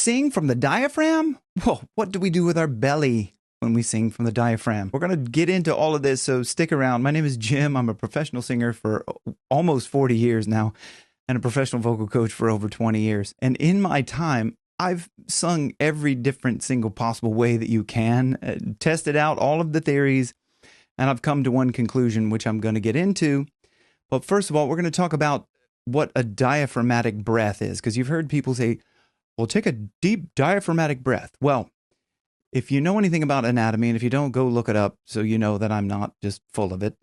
sing from the diaphragm? Well, what do we do with our belly when we sing from the diaphragm? We're going to get into all of this, so stick around. My name is Jim. I'm a professional singer for almost 40 years now and a professional vocal coach for over 20 years. And in my time, I've sung every different single possible way that you can, tested out all of the theories, and I've come to one conclusion, which I'm going to get into. But first of all, we're going to talk about what a diaphragmatic breath is, because you've heard people say, well, take a deep diaphragmatic breath. Well, if you know anything about anatomy, and if you don't, go look it up so you know that I'm not just full of it.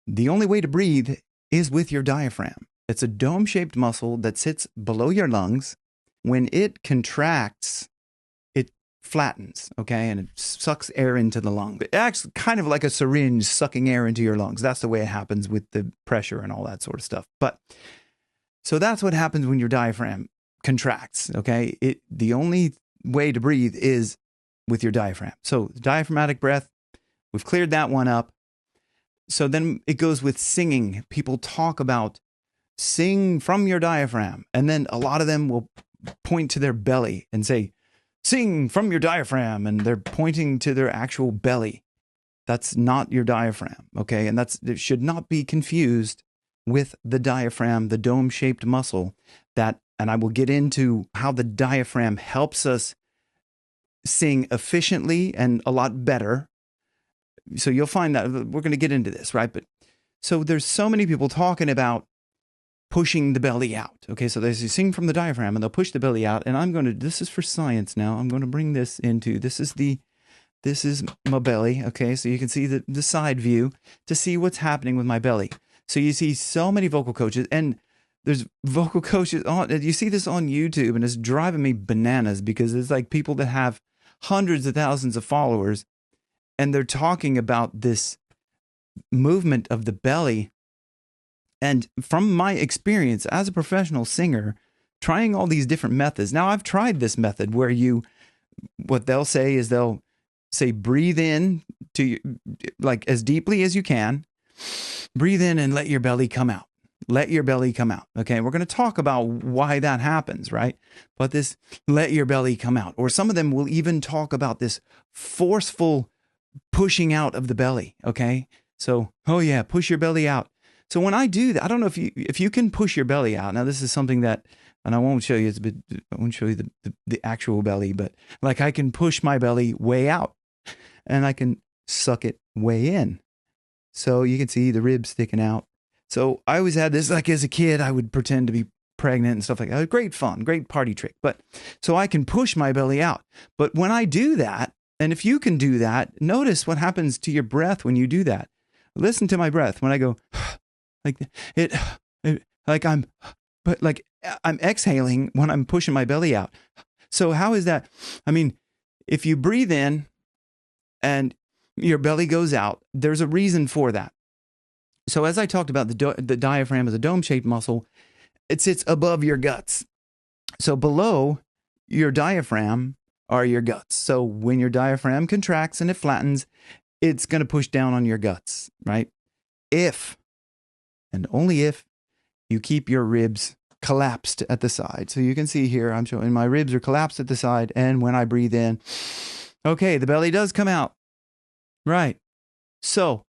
The only way to breathe is with your diaphragm. It's a dome-shaped muscle that sits below your lungs. When it contracts, it flattens, okay? And it sucks air into the lung. It acts kind of like a syringe sucking air into your lungs. That's the way it happens with the pressure and all that sort of stuff. But so that's what happens when your diaphragm contracts, okay? The only way to breathe is with your diaphragm. So diaphragmatic breath, we've cleared that one up. So then it goes with singing. People talk about sing from your diaphragm. And then a lot of them will point to their belly and say, sing from your diaphragm. And they're pointing to their actual belly. That's not your diaphragm, okay? And it should not be confused with the diaphragm, the dome-shaped muscle that, and I will get into how the diaphragm helps us sing efficiently and a lot better. So you'll find that we're going to get into this, right? But so there's so many people talking about pushing the belly out. Okay, so they sing from the diaphragm and they'll push the belly out. And this is for science now. I'm going to bring this into, this is my belly. Okay, so you can see the side view to see what's happening with my belly. So you see so many vocal coaches, and there's vocal coaches you see this on YouTube, and it's driving me bananas because it's like people that have hundreds of thousands of followers, and they're talking about this movement of the belly. And from my experience as a professional singer, trying all these different methods. Now, I've tried this method where what they'll say is they'll say, breathe in to like as deeply as you can. Breathe in and let your belly come out. Let your belly come out. Okay, we're going to talk about why that happens, right? But this let your belly come out. Or some of them will even talk about this forceful pushing out of the belly, okay? So, oh yeah, push your belly out. So when I do that, I don't know if you can push your belly out. Now, this is something that, and I won't show you, I won't show you the actual belly, but like I can push my belly way out and I can suck it way in. So you can see the ribs sticking out. So I always had this, like as a kid, I would pretend to be pregnant and stuff like that. Great fun, great party trick. But so I can push my belly out. But when I do that, and if you can do that, notice what happens to your breath when you do that. Listen to my breath when I go like I'm exhaling when I'm pushing my belly out. So how is that? I mean, if you breathe in and your belly goes out, there's a reason for that. So as I talked about, the diaphragm is a dome-shaped muscle. It sits above your guts. So below your diaphragm are your guts. So when your diaphragm contracts and it flattens, it's going to push down on your guts, right? If, and only if, you keep your ribs collapsed at the side. So you can see here, I'm showing my ribs are collapsed at the side. And when I breathe in, okay, the belly does come out. Right. So,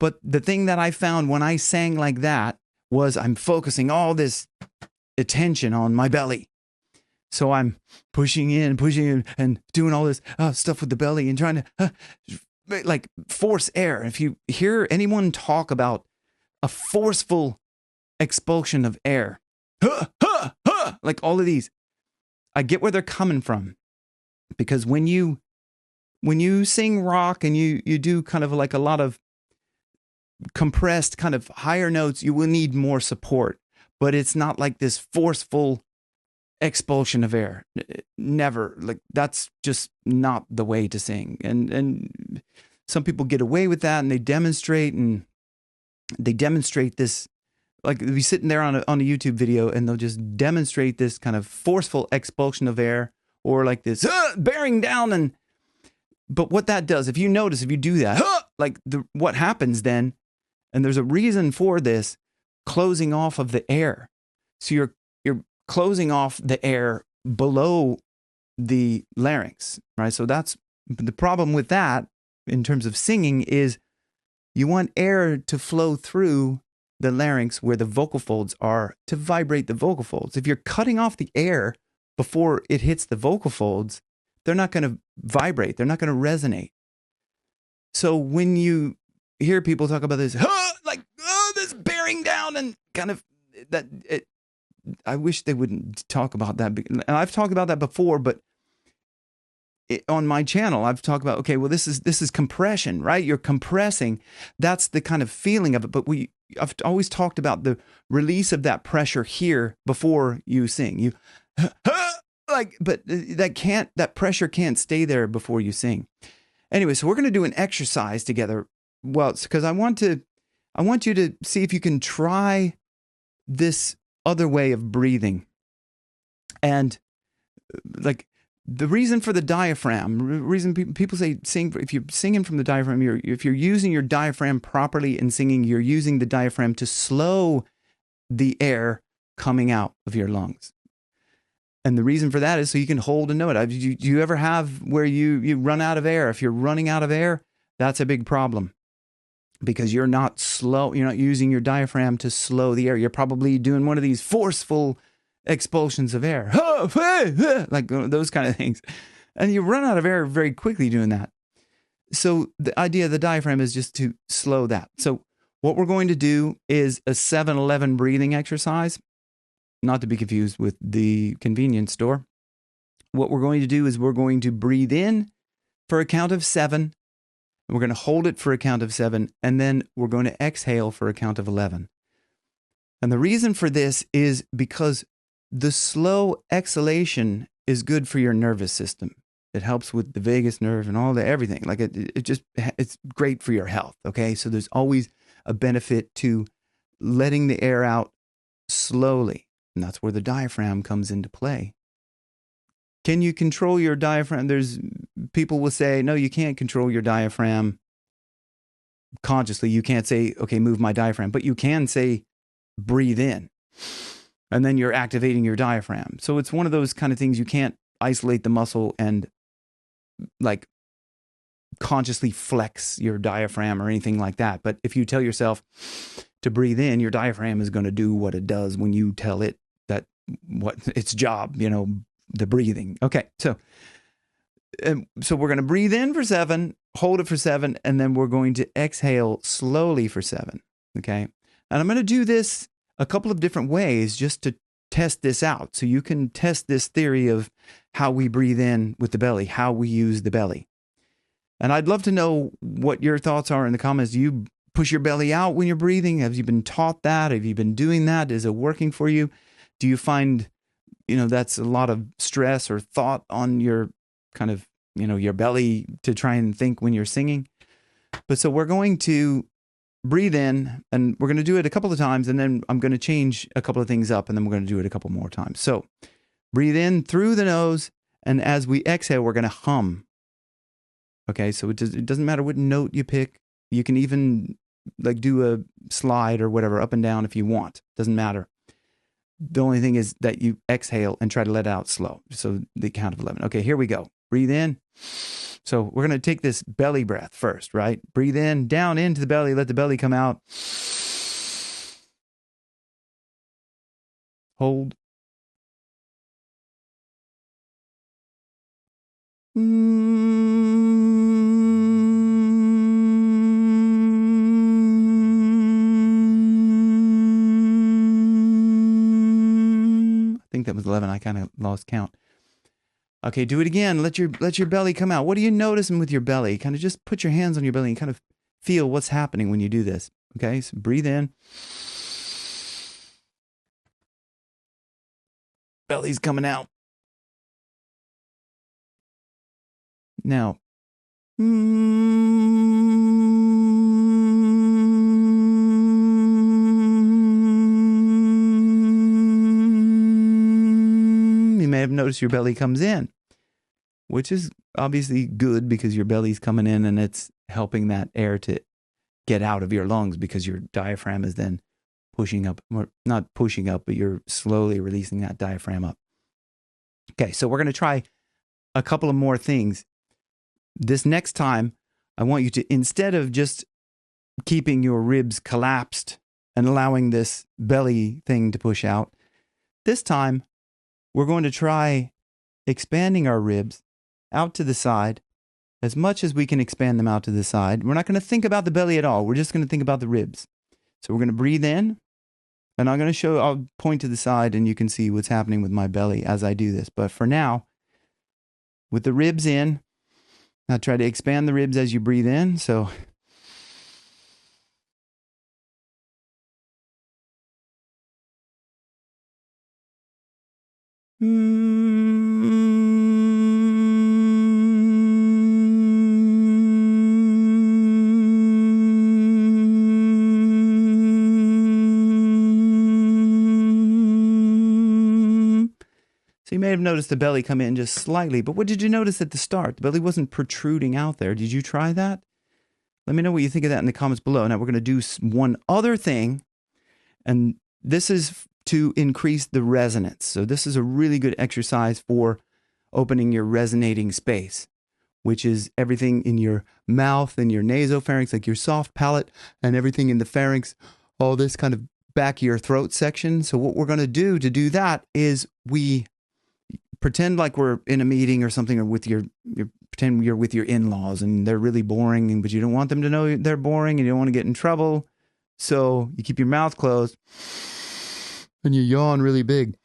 but the thing that I found when I sang like that was I'm focusing all this attention on my belly. So I'm pushing in, and doing all this stuff with the belly and trying to like force air. If you hear anyone talk about a forceful expulsion of air, like all of these, I get where they're coming from. Because when you sing rock and you do kind of like a lot of compressed kind of higher notes, you will need more support, but it's not like this forceful expulsion of air. Never. Like that's just not the way to sing. And some people get away with that and they demonstrate this, like they'll be sitting there on a YouTube video and they'll just demonstrate this kind of forceful expulsion of air or like this bearing down. But what that does, if you notice, if you do that, like what happens then, and there's a reason for this, closing off of the air. So you're closing off the air below the larynx, right? So that's the problem with that in terms of singing is you want air to flow through the larynx where the vocal folds are to vibrate the vocal folds. If you're cutting off the air before it hits the vocal folds, they're not going to vibrate. They're not going to resonate. So when you hear people talk about this, this bearing down and kind of that, I wish they wouldn't talk about that. And I've talked about that before, but on my channel, I've talked about, okay, well, this is compression, right? You're compressing. That's the kind of feeling of it. But I've always talked about the release of that pressure here before you sing. But that pressure can't stay there before you sing. Anyway, so we're going to do an exercise together. Well, it's because I want you to see if you can try this other way of breathing. And like the reason for the diaphragm, reason people say sing, if you're singing from the diaphragm, if you're using your diaphragm properly in singing, you're using the diaphragm to slow the air coming out of your lungs. And the reason for that is so you can hold a note. Do you ever have where you run out of air? If you're running out of air, that's a big problem because you're not using your diaphragm to slow the air. You're probably doing one of these forceful expulsions of air, like those kind of things. And you run out of air very quickly doing that. So the idea of the diaphragm is just to slow that. So what we're going to do is a 7-11 breathing exercise. Not to be confused with the convenience store. What we're going to do is we're going to breathe in for a count of 7. We're going to hold it for a count of 7. And then we're going to exhale for a count of 11. And the reason for this is because the slow exhalation is good for your nervous system. It helps with the vagus nerve and everything. Like it's great for your health. Okay. So there's always a benefit to letting the air out slowly. And that's where the diaphragm comes into play. Can you control your diaphragm? People will say, no, you can't control your diaphragm consciously. You can't say, okay, move my diaphragm, but you can say, breathe in. And then you're activating your diaphragm. So it's one of those kind of things you can't isolate the muscle and like consciously flex your diaphragm or anything like that. But if you tell yourself to breathe in, your diaphragm is going to do what it does when you tell it what its job, the breathing. Okay, so we're going to breathe in for 7, hold it for 7, and then we're going to exhale slowly for 7. Okay, and I'm going to do this a couple of different ways just to test this out, so you can test this theory of how we breathe in with the belly, how we use the belly. And I'd love to know what your thoughts are in the comments. Do you push your belly out when you're breathing? Have you been taught that? Have you been doing that? Is it working for you? Do you find, that's a lot of stress or thought on your kind of, your belly to try and think when you're singing? But so we're going to breathe in and we're going to do it a couple of times and then I'm going to change a couple of things up and then we're going to do it a couple more times. So breathe in through the nose and as we exhale, we're going to hum. Okay, so it doesn't matter what note you pick. You can even like do a slide or whatever up and down if you want. Doesn't matter. The only thing is that you exhale and try to let it out slow. So the count of 11. Okay, here we go. Breathe in. So we're going to take this belly breath first, right? Breathe in, down into the belly. Let the belly come out. Hold. I think that was 11. I kind of lost count. Okay, do it again. Let your belly come out. What are you noticing with your belly? Kind of just put your hands on your belly and kind of feel what's happening when you do this. Okay, so breathe in. Belly's coming out. Now, you may have noticed your belly comes in, which is obviously good because your belly's coming in and it's helping that air to get out of your lungs because your diaphragm is then pushing up, or not pushing up, but you're slowly releasing that diaphragm up. Okay, so we're going to try a couple of more things. This next time, I want you to, instead of just keeping your ribs collapsed and allowing this belly thing to push out, this time we're going to try expanding our ribs out to the side as much as we can expand them out to the side. We're not going to think about the belly at all. We're just going to think about the ribs. So we're going to breathe in, and I'm going to show, I'll point to the side and you can see what's happening with my belly as I do this. But for now, with the ribs in, now try to expand the ribs as you breathe in. So So you may have noticed the belly come in just slightly, but what did you notice at the start? The belly wasn't protruding out there. Did you try that? Let me know what you think of that in the comments below. Now we're going to do one other thing, and this is to increase the resonance. So this is a really good exercise for opening your resonating space, which is everything in your mouth and your nasopharynx, like your soft palate, and everything in the pharynx, all this kind of back of your throat section. So what we're going to do that is we pretend like we're in a meeting or something, or with pretend you're with your in-laws and they're really boring, but you don't want them to know they're boring and you don't want to get in trouble. So you keep your mouth closed and you yawn really big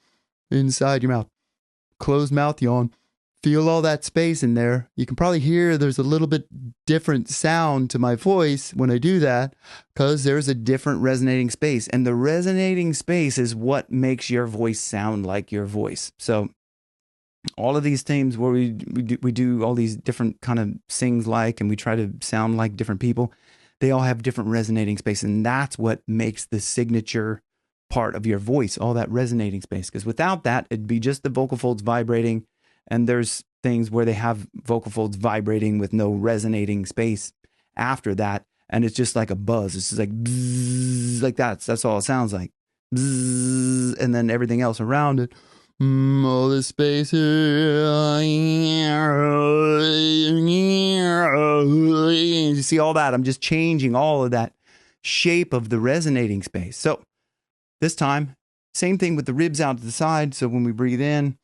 inside your mouth. Closed mouth yawn. Feel all that space in there. You can probably hear there's a little bit different sound to my voice when I do that, because there's a different resonating space. And the resonating space is what makes your voice sound like your voice. So all of these things where we do all these different kind of sings like, and we try to sound like different people, they all have different resonating space. And that's what makes the signature part of your voice, all that resonating space. Because without that, it'd be just the vocal folds vibrating. And there's things where they have vocal folds vibrating with no resonating space after that. And it's just like a buzz. It's just like bzzz, like that. That's all it sounds like. Bzzz, and then everything else around it. All this space. You see all that? I'm just changing all of that shape of the resonating space. So this time, same thing with the ribs out to the side. So when we breathe in,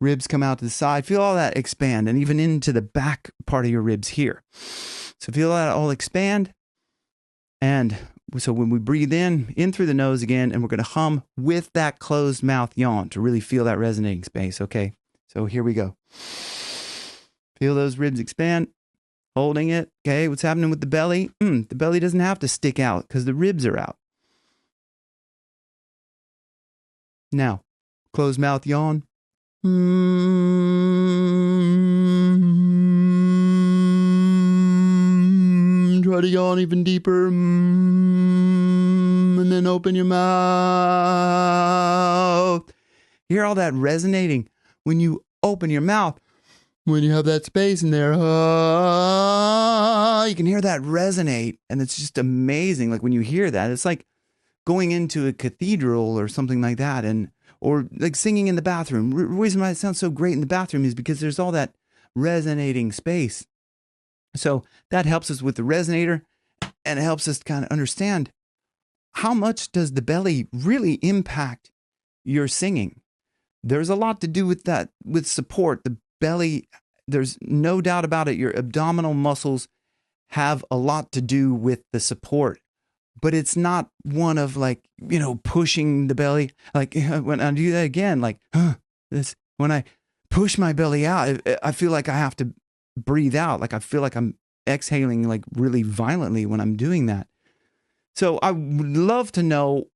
ribs come out to the side. Feel all that expand, and even into the back part of your ribs here. So feel that all expand. And so when we breathe in through the nose again, and we're going to hum with that closed mouth yawn to really feel that resonating space. Okay, so here we go. Feel those ribs expand, holding it. Okay, what's happening with the belly? The belly doesn't have to stick out because the ribs are out. Now, closed mouth yawn. Try to yawn even deeper. And then open your mouth. Hear all that resonating when you open your mouth. When you have that space in there, you can hear that resonate. And it's just amazing. Like when you hear that, it's like going into a cathedral or something like that. Or like singing in the bathroom. The reason why it sounds so great in the bathroom is because there's all that resonating space. So that helps us with the resonator, and it helps us kind of understand how much does the belly really impact your singing. There's a lot to do with that, with support. The belly, there's no doubt about it. Your abdominal muscles have a lot to do with the support. But it's not one of like, pushing the belly. Like when I do that again, like when I push my belly out, I feel like I have to breathe out. Like I feel like I'm exhaling like really violently when I'm doing that. So I would love to know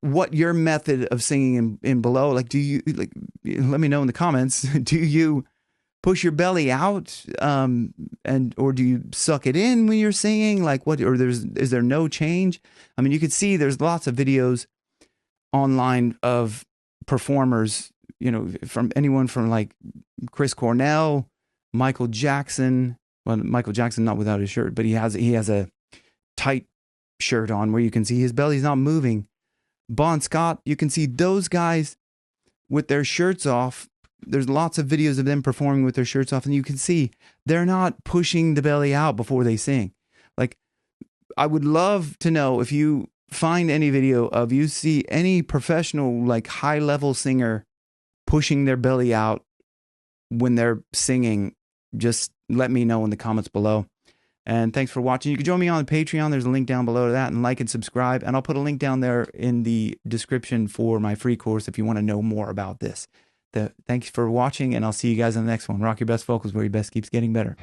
what your method of singing in below. Like, do you let me know in the comments. Do you push your belly out, or do you suck it in when you're singing? Like what? Or is there no change? I mean, you could see there's lots of videos online of performers, from anyone from like Chris Cornell, Michael Jackson. Well, Michael Jackson not without his shirt, but he has a tight shirt on where you can see his belly's not moving. Bon Scott, you can see those guys with their shirts off, there's lots of videos of them performing with their shirts off, and you can see they're not pushing the belly out before they sing. Like, I would love to know if you find any video of you see any professional, like high level singer pushing their belly out when they're singing. Just let me know in the comments below. And thanks for watching. You can join me on Patreon. There's a link down below to that, and like and subscribe. And I'll put a link down there in the description for my free course if you want to know more about this. Thanks for watching, and I'll see you guys in the next one. Rock your best vocals where your best keeps getting better.